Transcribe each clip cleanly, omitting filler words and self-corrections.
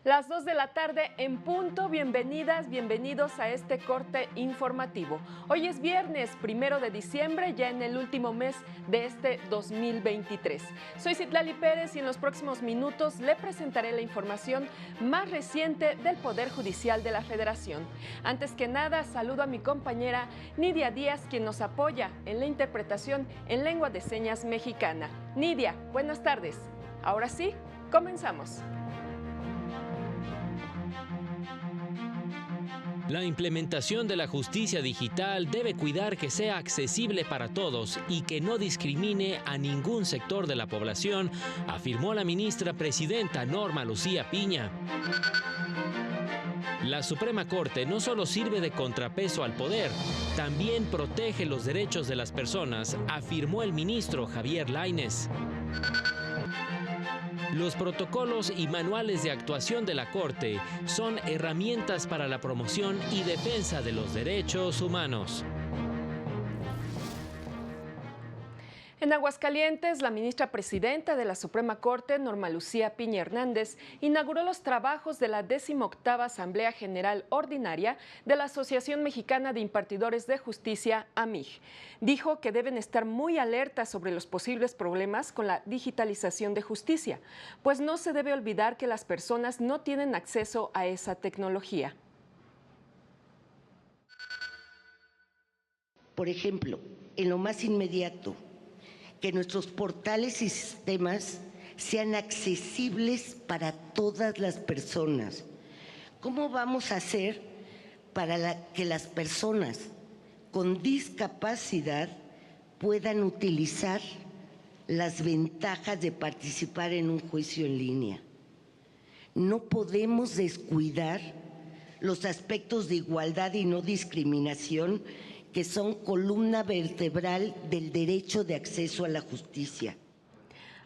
Las 2 de la tarde en punto, bienvenidas, bienvenidos a este corte informativo. Hoy es viernes 1 de diciembre, ya en el último mes de este 2023. Soy Citlali Pérez y en los próximos minutos le presentaré la información más reciente del Poder Judicial de la Federación. Antes que nada, saludo a mi compañera Nidia Díaz, quien nos apoya en la interpretación en lengua de señas mexicana. Nidia, buenas tardes. Ahora sí, comenzamos. La implementación de la justicia digital debe cuidar que sea accesible para todos y que no discrimine a ningún sector de la población, afirmó la ministra presidenta Norma Lucía Piña. La Suprema Corte no solo sirve de contrapeso al poder, también protege los derechos de las personas, afirmó el ministro Javier Lainez. Los protocolos y manuales de actuación de la Corte son herramientas para la promoción y defensa de los derechos humanos. En Aguascalientes, la ministra presidenta de la Suprema Corte, Norma Lucía Piña Hernández, inauguró los trabajos de la 18ª Asamblea General Ordinaria de la Asociación Mexicana de Impartidores de Justicia, AMIJ. Dijo que deben estar muy alertas sobre los posibles problemas con la digitalización de justicia, pues no se debe olvidar que las personas no tienen acceso a esa tecnología. Por ejemplo, en lo más inmediato, que nuestros portales y sistemas sean accesibles para todas las personas. ¿Cómo vamos a hacer para que las personas con discapacidad puedan utilizar las ventajas de participar en un juicio en línea? No podemos descuidar los aspectos de igualdad y no discriminación que son columna vertebral del derecho de acceso a la justicia.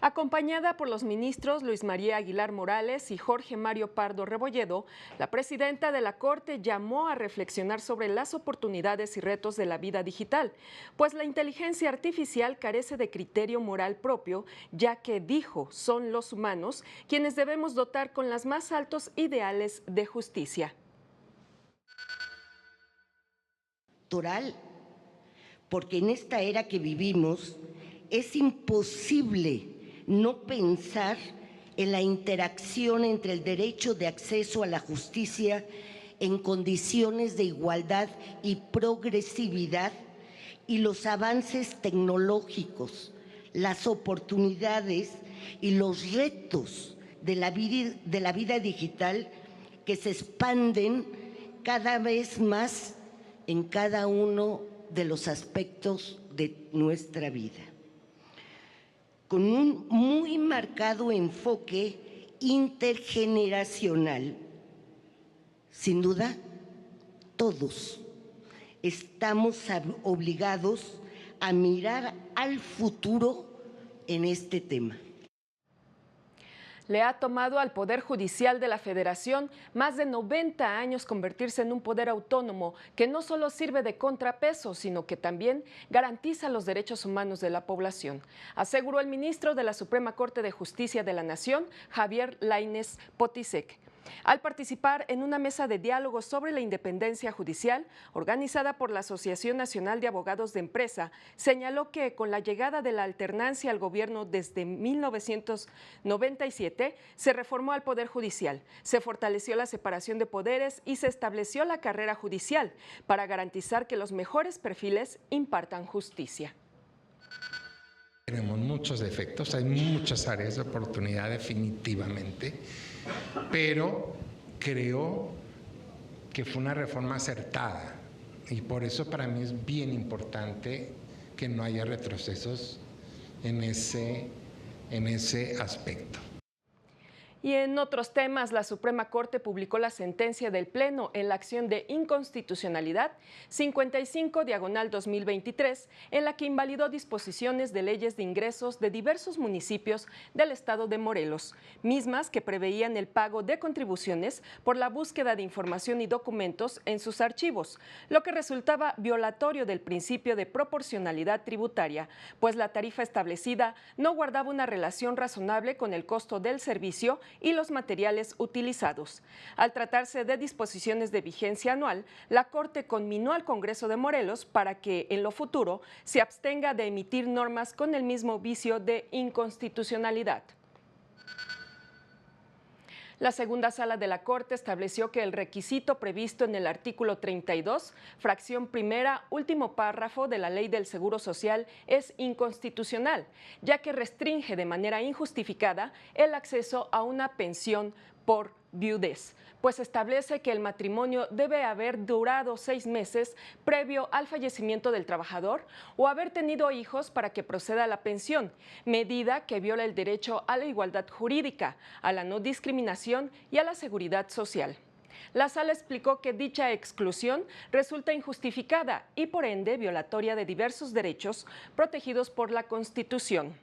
Acompañada por los ministros Luis María Aguilar Morales y Jorge Mario Pardo Rebolledo, la presidenta de la Corte llamó a reflexionar sobre las oportunidades y retos de la vida digital, pues la inteligencia artificial carece de criterio moral propio, ya que, dijo, son los humanos quienes debemos dotar con los más altos ideales de justicia. Porque en esta era que vivimos es imposible no pensar en la interacción entre el derecho de acceso a la justicia en condiciones de igualdad y progresividad y los avances tecnológicos, las oportunidades y los retos de la vida digital que se expanden cada vez más en cada uno de los aspectos de nuestra vida, con un muy marcado enfoque intergeneracional. Sin duda, todos estamos obligados a mirar al futuro en este tema. Le ha tomado al Poder Judicial de la Federación más de 90 años convertirse en un poder autónomo que no solo sirve de contrapeso, sino que también garantiza los derechos humanos de la población, aseguró el ministro de la Suprema Corte de Justicia de la Nación, Javier Lainez Potisek, al participar en una mesa de diálogo sobre la independencia judicial organizada por la Asociación Nacional de Abogados de Empresa. Señaló que con la llegada de la alternancia al gobierno desde 1997 se reformó al Poder Judicial, se fortaleció la separación de poderes y se estableció la carrera judicial para garantizar que los mejores perfiles impartan justicia. Tenemos muchos defectos, hay muchas áreas de oportunidad definitivamente, pero creo que fue una reforma acertada y por eso para mí es bien importante que no haya retrocesos en ese aspecto. Y en otros temas, la Suprema Corte publicó la sentencia del Pleno en la acción de inconstitucionalidad 55/2023, en la que invalidó disposiciones de leyes de ingresos de diversos municipios del estado de Morelos, mismas que preveían el pago de contribuciones por la búsqueda de información y documentos en sus archivos, lo que resultaba violatorio del principio de proporcionalidad tributaria, pues la tarifa establecida no guardaba una relación razonable con el costo del servicio y los materiales utilizados. Al tratarse de disposiciones de vigencia anual, la Corte conminó al Congreso de Morelos para que en lo futuro se abstenga de emitir normas con el mismo vicio de inconstitucionalidad. La segunda sala de la Corte estableció que el requisito previsto en el artículo 32, fracción primera, último párrafo de la Ley del Seguro Social es inconstitucional, ya que restringe de manera injustificada el acceso a una pensión por viudez, pues establece que el matrimonio debe haber durado 6 meses previo al fallecimiento del trabajador o haber tenido hijos para que proceda la pensión, medida que viola el derecho a la igualdad jurídica, a la no discriminación y a la seguridad social. La sala explicó que dicha exclusión resulta injustificada y por ende violatoria de diversos derechos protegidos por la Constitución.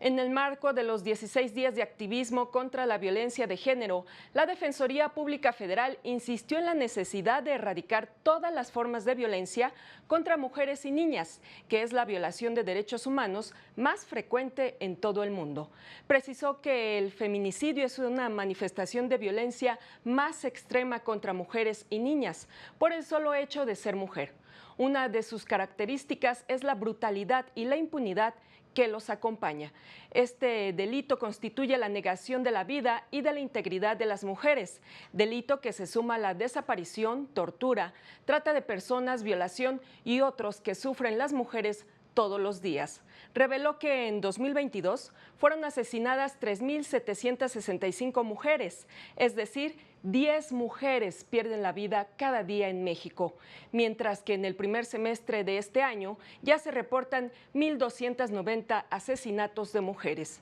En el marco de los 16 días de activismo contra la violencia de género, la Defensoría Pública Federal insistió en la necesidad de erradicar todas las formas de violencia contra mujeres y niñas, que es la violación de derechos humanos más frecuente en todo el mundo. Precisó que el feminicidio es una manifestación de violencia más extrema contra mujeres y niñas, por el solo hecho de ser mujer. Una de sus características es la brutalidad y la impunidad que los acompaña. Este delito constituye la negación de la vida y de la integridad de las mujeres, delito que se suma a la desaparición, tortura, trata de personas, violación y otros que sufren las mujeres todos los días. Reveló que en 2022 fueron asesinadas 3.765 mujeres, es decir, 10 mujeres pierden la vida cada día en México, mientras que en el primer semestre de este año ya se reportan 1.290 asesinatos de mujeres.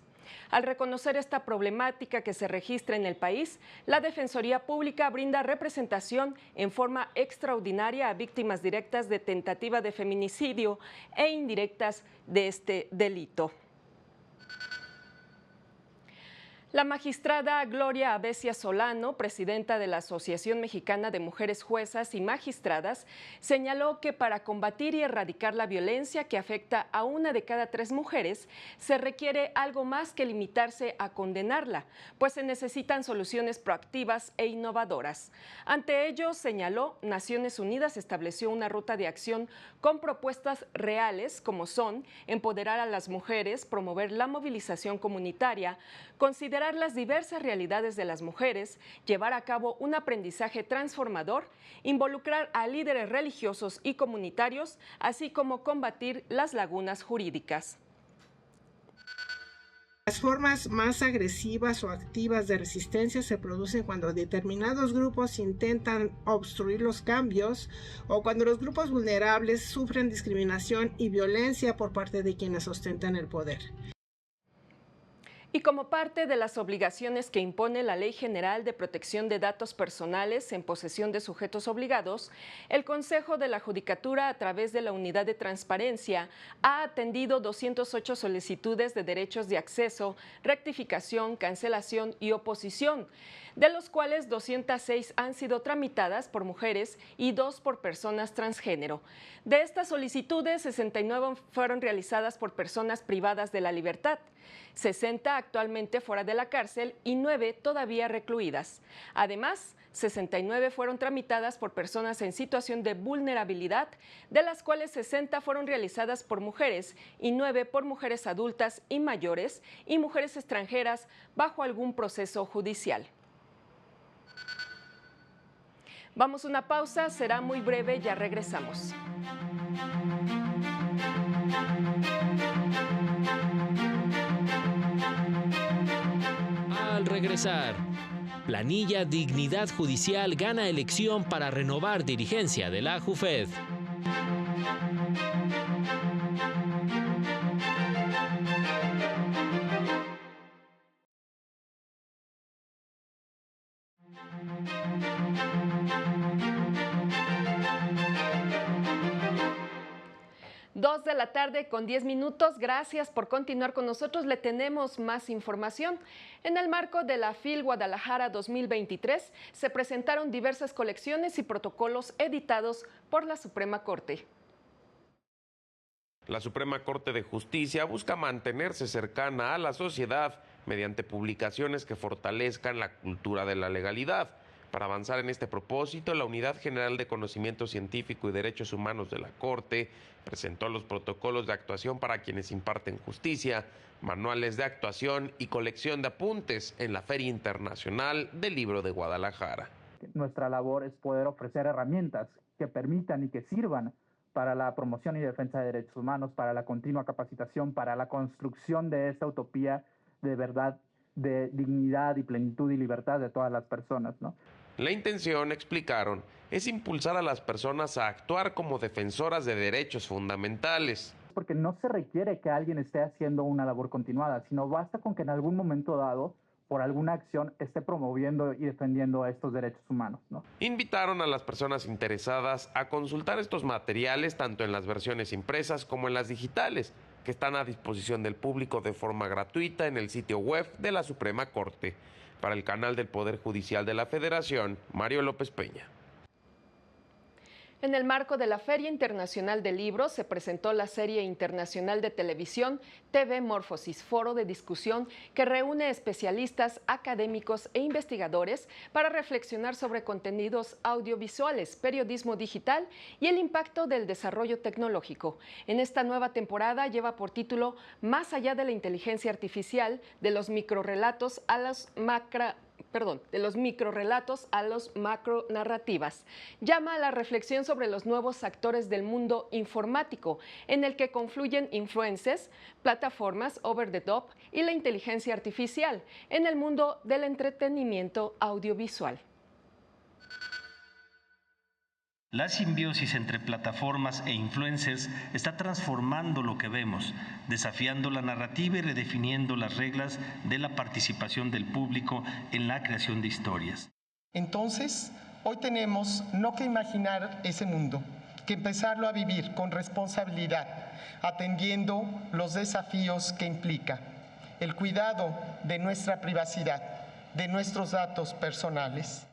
Al reconocer esta problemática que se registra en el país, la Defensoría Pública brinda representación en forma extraordinaria a víctimas directas de tentativa de feminicidio e indirectas de este delito. La magistrada Gloria Abesia Solano, presidenta de la Asociación Mexicana de Mujeres Juezas y Magistradas, señaló que para combatir y erradicar la violencia que afecta a 1 de cada 3 mujeres, se requiere algo más que limitarse a condenarla, pues se necesitan soluciones proactivas e innovadoras. Ante ello, señaló, Naciones Unidas estableció una ruta de acción con propuestas reales, como son empoderar a las mujeres, promover la movilización comunitaria, considerar las diversas realidades de las mujeres, llevar a cabo un aprendizaje transformador, involucrar a líderes religiosos y comunitarios, así como combatir las lagunas jurídicas. Las formas más agresivas o activas de resistencia se producen cuando determinados grupos intentan obstruir los cambios o cuando los grupos vulnerables sufren discriminación y violencia por parte de quienes ostentan el poder. Y como parte de las obligaciones que impone la Ley General de Protección de Datos Personales en posesión de sujetos obligados, el Consejo de la Judicatura, a través de la Unidad de Transparencia, ha atendido 208 solicitudes de derechos de acceso, rectificación, cancelación y oposición, de los cuales 206 han sido tramitadas por mujeres y 2 por personas transgénero. De estas solicitudes, 69 fueron realizadas por personas privadas de la libertad, 60 actualmente fuera de la cárcel y 9 todavía recluidas. Además, 69 fueron tramitadas por personas en situación de vulnerabilidad, de las cuales 60 fueron realizadas por mujeres y 9 por mujeres adultas y mayores y mujeres extranjeras bajo algún proceso judicial. Vamos a una pausa, será muy breve, ya regresamos. Al regresar, Planilla Dignidad Judicial gana elección para renovar dirigencia de la JUFED. Dos de la tarde con 10 minutos. Gracias por continuar con nosotros. Le tenemos más información. En el marco de la FIL Guadalajara 2023 se presentaron diversas colecciones y protocolos editados por la Suprema Corte. La Suprema Corte de Justicia busca mantenerse cercana a la sociedad mediante publicaciones que fortalezcan la cultura de la legalidad. Para avanzar en este propósito, la Unidad General de Conocimiento Científico y Derechos Humanos de la Corte presentó los protocolos de actuación para quienes imparten justicia, manuales de actuación y colección de apuntes en la Feria Internacional del Libro de Guadalajara. Nuestra labor es poder ofrecer herramientas que permitan y que sirvan para la promoción y defensa de derechos humanos, para la continua capacitación, para la construcción de esta utopía de verdad, de dignidad y plenitud y libertad de todas las personas, ¿no? La intención, explicaron, es impulsar a las personas a actuar como defensoras de derechos fundamentales. Porque no se requiere que alguien esté haciendo una labor continuada, sino basta con que en algún momento dado, por alguna acción, esté promoviendo y defendiendo estos derechos humanos, ¿no? Invitaron a las personas interesadas a consultar estos materiales tanto en las versiones impresas como en las digitales, que están a disposición del público de forma gratuita en el sitio web de la Suprema Corte. Para el canal del Poder Judicial de la Federación, Mario López Peña. En el marco de la Feria Internacional del Libro se presentó la serie internacional de televisión TV Morfosis, foro de discusión que reúne especialistas, académicos e investigadores para reflexionar sobre contenidos audiovisuales, periodismo digital y el impacto del desarrollo tecnológico. En esta nueva temporada lleva por título Más allá de la inteligencia artificial, de los microrrelatos a las macronarrativas. Llama a la reflexión sobre los nuevos actores del mundo informático, en el que confluyen influencers, plataformas over the top y la inteligencia artificial en el mundo del entretenimiento audiovisual. La simbiosis entre plataformas e influencers está transformando lo que vemos, desafiando la narrativa y redefiniendo las reglas de la participación del público en la creación de historias. Entonces, hoy tenemos no que imaginar ese mundo, que empezarlo a vivir con responsabilidad, atendiendo los desafíos que implica el cuidado de nuestra privacidad, de nuestros datos personales.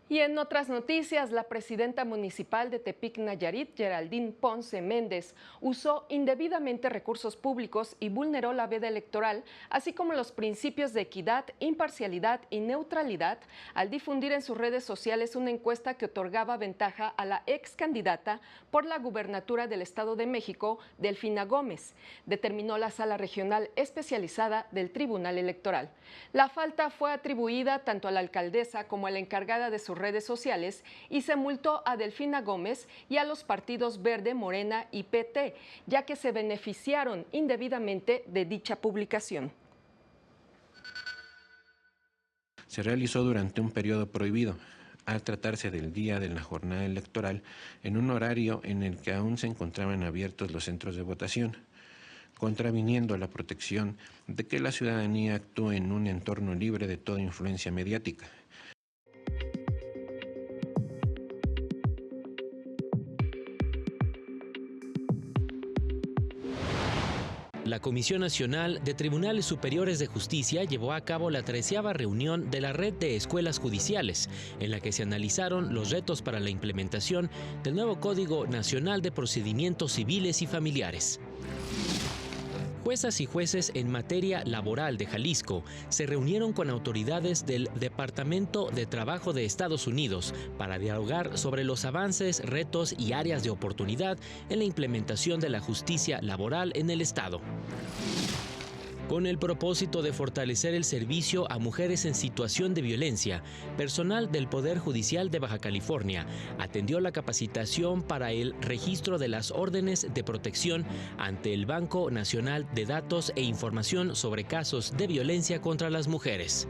Y en otras noticias, la presidenta municipal de Tepic, Nayarit, Geraldine Ponce Méndez, usó indebidamente recursos públicos y vulneró la veda electoral, así como los principios de equidad, imparcialidad y neutralidad, al difundir en sus redes sociales una encuesta que otorgaba ventaja a la ex candidata por la gubernatura del Estado de México, Delfina Gómez, determinó la Sala Regional Especializada del Tribunal Electoral. La falta fue atribuida tanto a la alcaldesa como a la encargada de sus redes sociales y se multó a Delfina Gómez y a los partidos Verde, Morena y PT, ya que se beneficiaron indebidamente de dicha publicación. Se realizó durante un periodo prohibido, al tratarse del día de la jornada electoral, en un horario en el que aún se encontraban abiertos los centros de votación, contraviniendo la protección de que la ciudadanía actúe en un entorno libre de toda influencia mediática. La Comisión Nacional de Tribunales Superiores de Justicia llevó a cabo la 13ª reunión de la Red de Escuelas Judiciales, en la que se analizaron los retos para la implementación del nuevo Código Nacional de Procedimientos Civiles y Familiares. Juezas y jueces en materia laboral de Jalisco se reunieron con autoridades del Departamento de Trabajo de Estados Unidos para dialogar sobre los avances, retos y áreas de oportunidad en la implementación de la justicia laboral en el Estado. Con el propósito de fortalecer el servicio a mujeres en situación de violencia, personal del Poder Judicial de Baja California atendió la capacitación para el registro de las órdenes de protección ante el Banco Nacional de Datos e Información sobre casos de violencia contra las mujeres.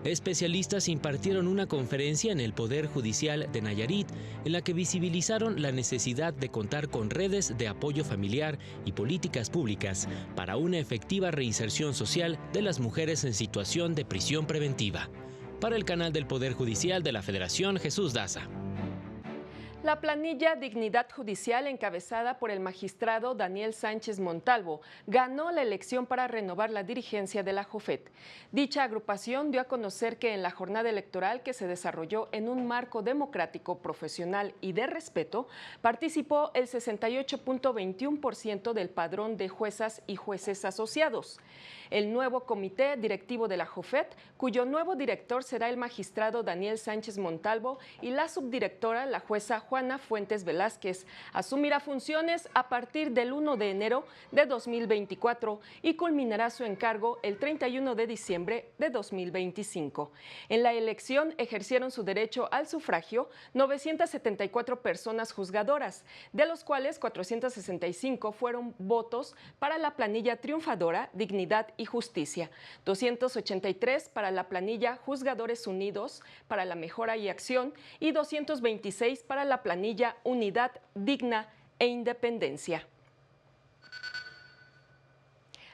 Especialistas impartieron una conferencia en el Poder Judicial de Nayarit en la que visibilizaron la necesidad de contar con redes de apoyo familiar y políticas públicas para una efectiva reinserción social de las mujeres en situación de prisión preventiva. Para el canal del Poder Judicial de la Federación, Jesús Daza. La planilla Dignidad Judicial, encabezada por el magistrado Daniel Sánchez Montalvo, ganó la elección para renovar la dirigencia de la JOFET. Dicha agrupación dio a conocer que en la jornada electoral, que se desarrolló en un marco democrático, profesional y de respeto, participó el 68.21% del padrón de juezas y jueces asociados. El nuevo comité directivo de la JOFET, cuyo nuevo director será el magistrado Daniel Sánchez Montalvo y la subdirectora, la jueza Juana Fuentes Velázquez, asumirá funciones a partir del 1 de enero de 2024 y culminará su encargo el 31 de diciembre de 2025. En la elección ejercieron su derecho al sufragio 974 personas juzgadoras, de los cuales 465 fueron votos para la planilla triunfadora Dignidad y Justicia, 283 para la planilla Juzgadores Unidos para la Mejora y Acción y 226 para la planilla Unidad Digna e Independencia.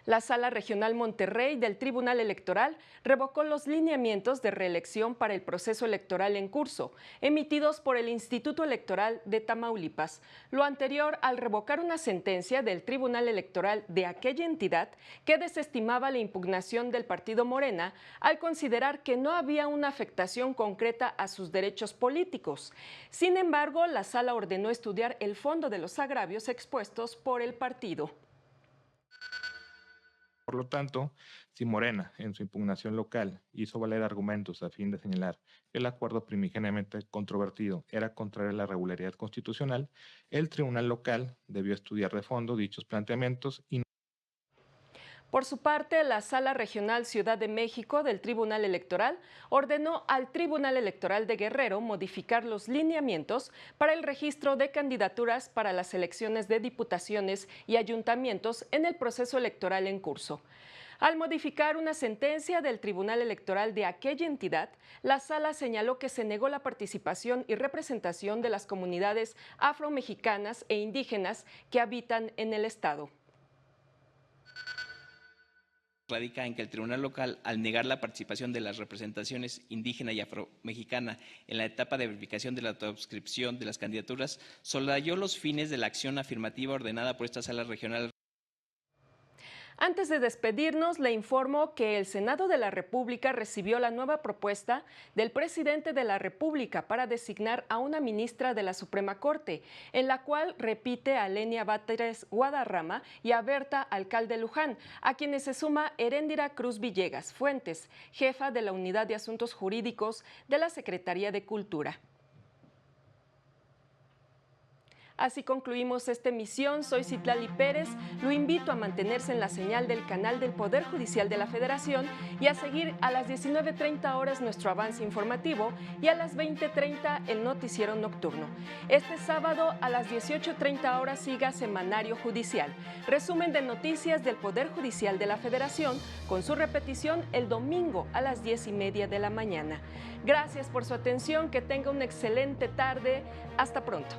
La Sala Regional Monterrey del Tribunal Electoral revocó los lineamientos de reelección para el proceso electoral en curso, emitidos por el Instituto Electoral de Tamaulipas. Lo anterior al revocar una sentencia del Tribunal Electoral de aquella entidad que desestimaba la impugnación del partido Morena al considerar que no había una afectación concreta a sus derechos políticos. Sin embargo, la Sala ordenó estudiar el fondo de los agravios expuestos por el partido. Por lo tanto, si Morena, en su impugnación local, hizo valer argumentos a fin de señalar que el acuerdo primigeniamente controvertido era contrario a la regularidad constitucional, el tribunal local debió estudiar de fondo dichos planteamientos y Por su parte, la Sala Regional Ciudad de México del Tribunal Electoral ordenó al Tribunal Electoral de Guerrero modificar los lineamientos para el registro de candidaturas para las elecciones de diputaciones y ayuntamientos en el proceso electoral en curso. Al modificar una sentencia del Tribunal Electoral de aquella entidad, la Sala señaló que se negó la participación y representación de las comunidades afromexicanas e indígenas que habitan en el estado. Radica en que el tribunal local, al negar la participación de las representaciones indígena y afromexicana en la etapa de verificación de la autoscripción de las candidaturas, soslayó los fines de la acción afirmativa ordenada por esta sala regional. Antes de despedirnos, le informo que el Senado de la República recibió la nueva propuesta del presidente de la República para designar a una ministra de la Suprema Corte, en la cual repite a Lenia Batres Guadarrama y a Berta Alcalde Luján, a quienes se suma Heréndira Cruz Villegas Fuentes, jefa de la Unidad de Asuntos Jurídicos de la Secretaría de Cultura. Así concluimos esta emisión. Soy Citlali Pérez. Lo invito a mantenerse en la señal del canal del Poder Judicial de la Federación y a seguir a las 19:30 horas nuestro avance informativo y a las 20:30 el noticiero nocturno. Este sábado a las 18:30 horas siga Semanario Judicial, resumen de noticias del Poder Judicial de la Federación, con su repetición el domingo a las 10:30 de la mañana. Gracias por su atención, que tenga una excelente tarde. Hasta pronto.